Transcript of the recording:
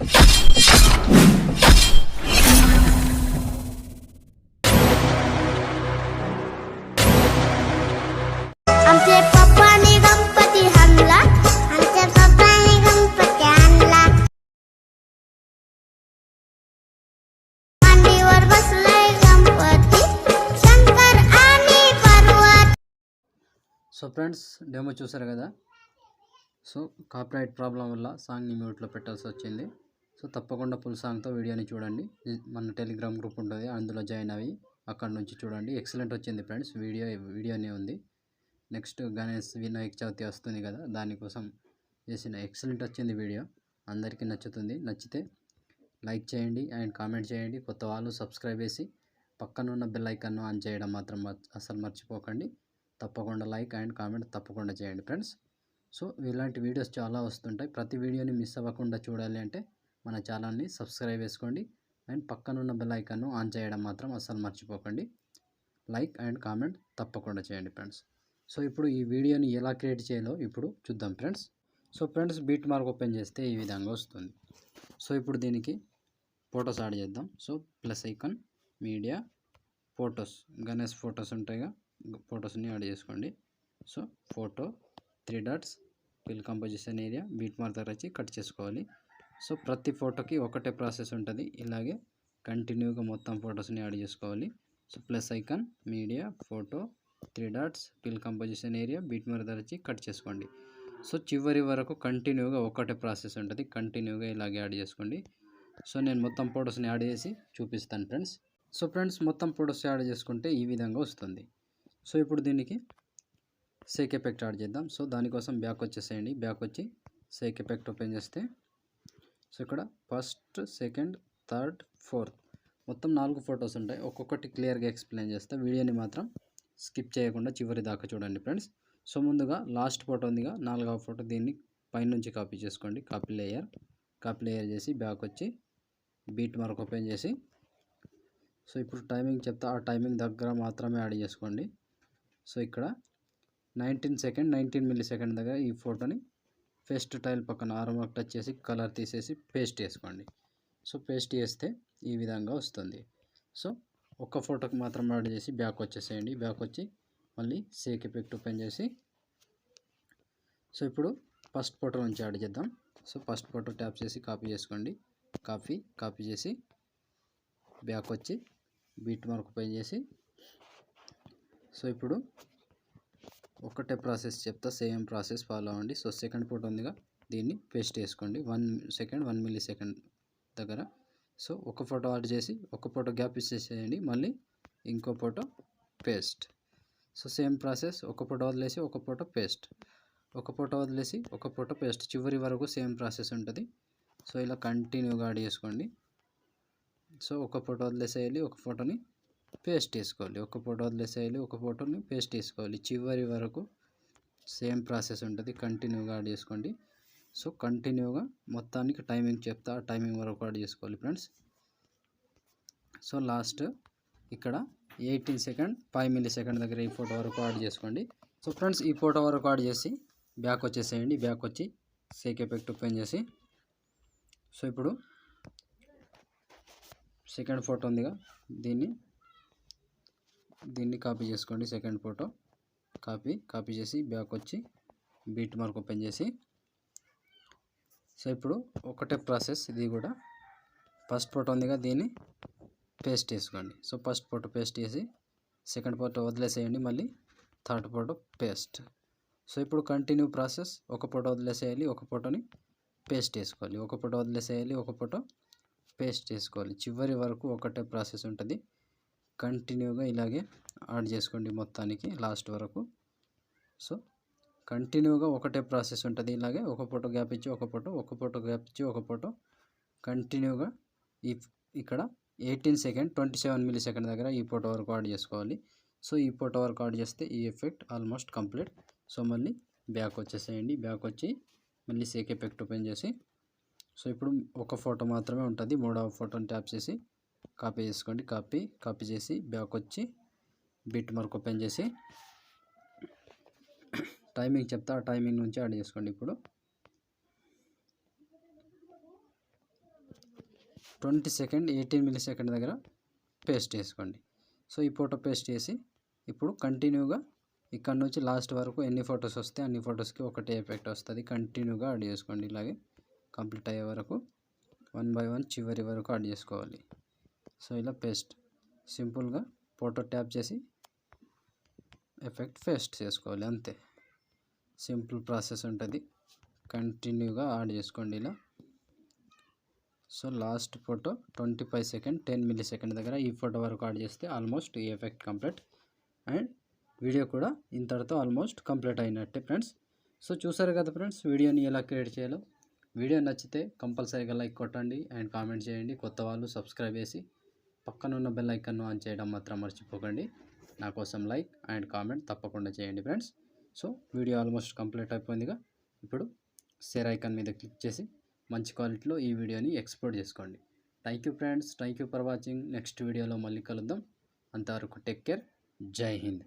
आमचे पप्पाने गणपती आणला, आमच्या पप्पाने गणपती आणला. मांडीवर बसलाय गणपती, शंकर आणि पार्वती. సో ఫ్రెండ్స్ డెమో చూసారు కదా. సో కాపీరైట్ ప్రాబ్లం వల్ల సాంగ్ని మ్యూట్లో పెట్టాల్సి వచ్చింది. సో తప్పకుండా ఫుల్ సాంగ్తో వీడియోని చూడండి. మన టెలిగ్రామ్ గ్రూప్ ఉంటుంది, అందులో జాయిన్ అయ్యి అక్కడ నుంచి చూడండి. ఎక్సలెంట్ వచ్చింది ఫ్రెండ్స్. వీడియోనే ఉంది. నెక్స్ట్ గణేష్ వినాయక చవితి వస్తుంది కదా, దానికోసం చేసిన ఎక్సలెంట్ వచ్చింది వీడియో. అందరికీ నచ్చుతుంది. నచ్చితే లైక్ చేయండి అండ్ కామెంట్ చేయండి. కొత్త వాళ్ళు సబ్స్క్రైబ్ చేసి పక్కనున్న బెల్ ఐకాన్ను ఆన్ చేయడం మాత్రం అసలు మర్చిపోకండి. తప్పకుండా లైక్ అండ్ కామెంట్ తప్పకుండా చేయండి ఫ్రెండ్స్. సో ఇలాంటి వీడియోస్ చాలా వస్తుంటాయి. ప్రతి వీడియోని మిస్ అవ్వకుండా చూడాలి అంటే మన ఛానల్ని సబ్స్క్రైబ్ చేసుకోండి అండ్ పక్కనున్న బెల్ ఐకాన్ను ఆన్ చేయడం మాత్రం అస్సలు మర్చిపోకండి. లైక్ అండ్ కామెంట్ తప్పకుండా చేయండి ఫ్రెండ్స్. సో ఇప్పుడు ఈ వీడియోని ఎలా క్రియేట్ చేయాలో ఇప్పుడు చూద్దాం friends. So friends beat mark open చేస్తే ఈ విధంగా వస్తుంది. సో ఇప్పుడు దీనికి ఫొటోస్ యాడ్ చేద్దాం. So plus icon, media, photos, Ganesh photos ఉంటాయిగా, ఫొటోస్ని యాడ్ చేసుకోండి. So photo 3 dots, fill composition area, beat mark దగ్గర వచ్చి కట్ చేసుకోవాలి. సో ప్రతి ఫోటోకి ఒకటే ప్రాసెస్ ఉంటుంది. ఇలాగే కంటిన్యూగా మొత్తం ఫొటోస్ని యాడ్ చేసుకోవాలి. So plus icon, media, photo, 3 dots, fill composition area, beat mark దగ్గర వచ్చి కట్ చేసుకోండి. సో చివరి వరకు కంటిన్యూగా ఒకటే ప్రాసెస్ ఉంటుంది. కంటిన్యూగా ఇలాగే యాడ్ చేసుకోండి. సో నేను మొత్తం ఫొటోస్ని యాడ్ చేసి చూపిస్తాను ఫ్రెండ్స్. సో ఫ్రెండ్స్ మొత్తం ఫొటోస్ యాడ్ చేసుకుంటే ఈ విధంగా వస్తుంది. సో ఇప్పుడు దీనికి సేక్ ఎఫెక్ట్ యాడ్ చేద్దాం. సో దానికోసం బ్యాక్ వచ్చేసేయండి. బ్యాక్ వచ్చి సేక్ ఎఫెక్ట్ ఓపెన్ చేస్తే సో ఇక్కడ ఫస్ట్, సెకండ్, థర్డ్, ఫోర్త్ మొత్తం 4 ఫొటోస్ ఉంటాయి. ఒక్కొక్కటి క్లియర్గా ఎక్స్ప్లెయిన్ చేస్తే వీడియోని మాత్రం స్కిప్ చేయకుండా చివరి దాకా చూడండి ఫ్రెండ్స్. సో ముందుగా లాస్ట్ ఫోటో ఉందిగా, 4వ ఫోటో, దీన్ని పైనుంచి కాపీ చేసుకోండి. కాపీ లేయర్ చేసి బ్యాక్ వచ్చి బీట్ మార్క్ ఓపెన్ చేసి సో ఇప్పుడు టైమింగ్ చెప్తా, ఆ టైమింగ్ దగ్గర మాత్రమే యాడ్ చేసుకోండి. సో ఇక్కడ 19 మిల్లీ సెకండ్ దగ్గర ఈ ఫోటోని ఫస్ట్ టైల్ పక్కన ఆరో మార్క్ టచ్ చేసి కలర్ తీసేసి పేస్ట్ చేసుకోండి. సో పేస్ట్ చేస్తే ఈ విధంగా వస్తుంది. సో ఒక్క ఫోటోకి మాత్రం యాడ్ చేసి బ్యాక్ వచ్చేసేయండి. బ్యాక్ వచ్చి మళ్ళీ సేక్ ఎఫెక్ట్ ఓపెన్ చేసి సో ఇప్పుడు ఫస్ట్ ఫోటో నుంచి యాడ్ చేద్దాం. సో ఫస్ట్ ఫోటో ట్యాప్ చేసి కాపీ చేసుకోండి. కాపీ చేసి బ్యాక్ వచ్చి బీట్ మార్క్ ఓపెన్ చేసి సో ఇప్పుడు ఒకటే ప్రాసెస్ చెప్తా, సేమ్ ప్రాసెస్ ఫాలో అవ్వండి. సో సెకండ్ ఫోటో ఉందిగా, దీన్ని పేస్ట్ చేసుకోండి 1 సెకండ్ 1 మిల్లీ సెకండ్ దగ్గర. సో ఒక ఫోటో యాడ్ చేసి ఒక ఫోటో గ్యాప్ ఇచ్చేసేయండి. మళ్ళీ ఇంకో photo paste. So same process, ఒక ఫోటో వదిలేసి ఒక ఫోటో పేస్ట్, ఒక ఫోటో వదిలేసి ఒక ఫోటో పేస్ట్, చివరి వరకు సేమ్ ప్రాసెస్ ఉంటుంది. సో ఇలా కంటిన్యూగా యాడ్ చేసుకోండి. సో ఒక ఫోటో వదిలేసేయాలి, ఒక ఫోటోని పేస్ట్ చేసుకోవాలి, ఒక ఫోటో వదిలేసేయాలి, ఒక ఫోటోని పేస్ట్ చేసుకోవాలి, చివరి వరకు సేమ్ ప్రాసెస్ ఉంటుంది. కంటిన్యూగా యాడ్ చేసుకోండి. సో కంటిన్యూగా మొత్తానికి టైమింగ్ చెప్తా, ఆ టైమింగ్ వరకు యాడ్ చేసుకోవాలి ఫ్రెండ్స్. సో లాస్ట్ ఇక్కడ 18 సెకండ్ 5 మిల్లీ సెకండ్ దగ్గర ఈ ఫోటో వరకు యాడ్ చేసుకోండి. సో ఫ్రెండ్స్ ఈ ఫోటో వరకు యాడ్ చేసి బ్యాక్ వచ్చేసేయండి. బ్యాక్ వచ్చి సేక్ ఎఫెక్ట్ ఓపెన్ చేసి సో ఇప్పుడు సెకండ్ ఫోటో ఉందిగా, దీన్ని కాపీ చేసుకోండి. సెకండ్ ఫోటో కాపీ చేసి బ్యాక్ వచ్చి బీట్ మార్క్ ఓపెన్ చేసి సో ఇప్పుడు ఒకటే ప్రాసెస్ ఇది కూడా. ఫస్ట్ ఫోటో ఉందిగా, దీన్ని పేస్ట్ చేసుకోండి. సో ఫస్ట్ ఫోటో పేస్ట్ చేసి సెకండ్ ఫోటో వదిలేసేయండి, మళ్ళీ థర్డ్ ఫోటో పేస్ట్. సో ఇప్పుడు కంటిన్యూ ప్రాసెస్, ఒక ఫోటో వదిలేసేయాలి, ఒక ఫోటోని పేస్ట్ చేసుకోవాలి, ఒక ఫోటో వదిలేసేయాలి, ఒక ఫోటో పేస్ట్ చేసుకోవాలి, చివరి వరకు ఒకటే ప్రాసెస్ ఉంటుంది. కంటిన్యూగా ఇలాగే యాడ్ చేసుకోండి మొత్తానికి లాస్ట్ వరకు. సో కంటిన్యూగా ఒకటే ప్రాసెస్ ఉంటుంది. ఇలాగే ఒక ఫోటో గ్యాప్ ఇచ్చి ఒక ఫోటో గ్యాప్ ఇచ్చి ఒక ఫోటో కంటిన్యూగా ఇక్కడ 18 సెకండ్ 27 మిల్లీ సెకండ్ దగ్గర ఈ ఫోటో వరకు యాడ్ చేసుకోవాలి. సో ఈ ఫోటో వరకు యాడ్ చేస్తే ఈ ఎఫెక్ట్ ఆల్మోస్ట్ కంప్లీట్. సో మళ్ళీ బ్యాక్ వచ్చేసేయండి. బ్యాక్ వచ్చి మళ్ళీ సేక్ ఎఫెక్ట్ ఓపెన్ చేసి సో ఇప్పుడు ఒక ఫోటో మాత్రమే ఉంటుంది. 3వ ఫోటోని ట్యాప్ చేసి కాపీ చేసుకోండి. కాపీ చేసి బ్యాక్ వచ్చి బీట్ మార్క్ ఓపెన్ చేసి టైమింగ్ చెప్తా, ఆ టైమింగ్ నుంచి యాడ్ చేసుకోండి. ఇప్పుడు 20 సెకండ్ 18 మిల్లీ సెకండ్ దగ్గర పేస్ట్ చేసుకోండి. సో ఈ ఫోటో పేస్ట్ చేసి ఇప్పుడు కంటిన్యూగా ఇక్కడ నుంచి లాస్ట్ వరకు ఎన్ని ఫొటోస్ వస్తే అన్ని ఫొటోస్కి ఒకటే ఎఫెక్ట్ వస్తుంది. కంటిన్యూగా యాడ్ చేసుకోండి. ఇలాగే కంప్లీట్ అయ్యే వరకు 1 బై 1 చివరి వరకు యాడ్ చేసుకోవాలి. సో ఇలా పేస్ట్ సింపుల్గా ఫోటో ట్యాప్ చేసి ఎఫెక్ట్ పేస్ట్ చేసుకోవాలి, అంతే. సింపుల్ ప్రాసెస్ ఉంటుంది. కంటిన్యూగా యాడ్ చేసుకోండి ఇలా. So last photo 25 second 10 milli second దగ్గర ఈ ఫోటో వరకు యాడ్ చేస్తే ఆల్మోస్ట్ ఈ ఎఫెక్ట్ కంప్లీట్. అండ్ వీడియో కూడా ఇంతటితో ఆల్మోస్ట్ కంప్లీట్ అయినట్టే ఫ్రెండ్స్. సో చూసారు కదా ఫ్రెండ్స్ వీడియోని ఎలా క్రియేట్ చేయాలో. వీడియో నచ్చితే కంపల్సరీగా లైక్ కొట్టండి అండ్ కామెంట్ చేయండి. కొత్త వాళ్ళు సబ్స్క్రైబ్ చేసి పక్కన ఉన్న బెల్ ఐకాన్ను ఆన్ చేయడం మాత్రం మర్చిపోకండి. నా కోసం లైక్ అండ్ కామెంట్ తప్పకుండా చేయండి friends. So video almost complete అయిపోయిందిగా. ఇప్పుడు షేర్ ఐకాన్ మీద క్లిక్ చేసి మంచి క్వాలిటీలో ఈ వీడియోని ఎక్స్పోర్ట్ చేసుకోండి. Thank you friends, thank you for watching. Next వీడియోలో మళ్ళీ కలుద్దాం. అంతవరకు టేక్ కేర్. జై హింద్.